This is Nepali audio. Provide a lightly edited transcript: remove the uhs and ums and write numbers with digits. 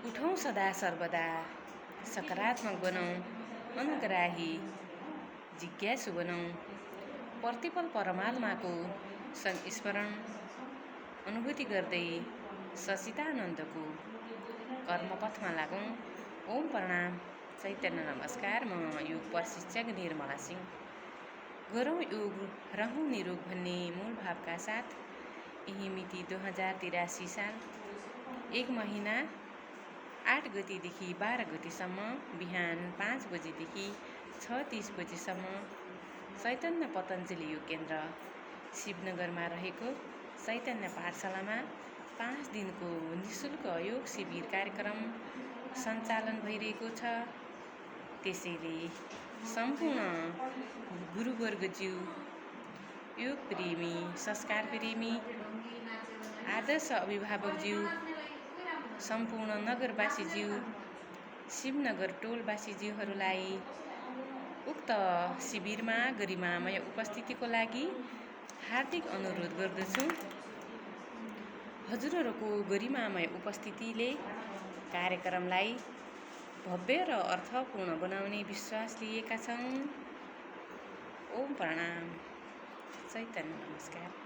उठौँ सदा सर्वदा सकारात्मक बनाऊँ, अनुग्राही जिज्ञासु बनाऊँ, प्रतिपल परमात्माको संस्मरण अनुभूति गर्दै सचिदानन्दको कर्मपथमा लागौँ। ओम प्रणाम, चैतन्य नमस्कार। म योग प्रशिक्षक निर्मला सिंह। गरौँ योग रहौँ निरोग भन्ने मूल भावका साथ यही मिति 2083 साल 1 महिना 8 गतिदेखि 12 गतिसम्म बिहान 5 बजेदेखि 6:30 बजेसम्म चैतन्य पतञ्जलि योग केन्द्र शिवनगरमा रहेको चैतन्य पाठशालामा 5 दिनको निःशुल्क योग शिविर कार्यक्रम सञ्चालन भइरहेको छ। त्यसैले सम्पूर्ण गुरुवर्गज्यू, योग प्रेमी, संस्कार प्रेमी, आदर्श अभिभावकज्यू, सम्पूर्ण नगरवासीज्यू, शिवनगर टोलवासीज्यूहरूलाई उक्त शिविरमा गरिमामय उपस्थितिको लागि हार्दिक अनुरोध गर्दछु। हजुरहरूको गरिमामय उपस्थितिले कार्यक्रमलाई भव्य र अर्थपूर्ण बनाउने विश्वास लिएका छौँ। ओम प्रणाम, चैतन्य नमस्कार।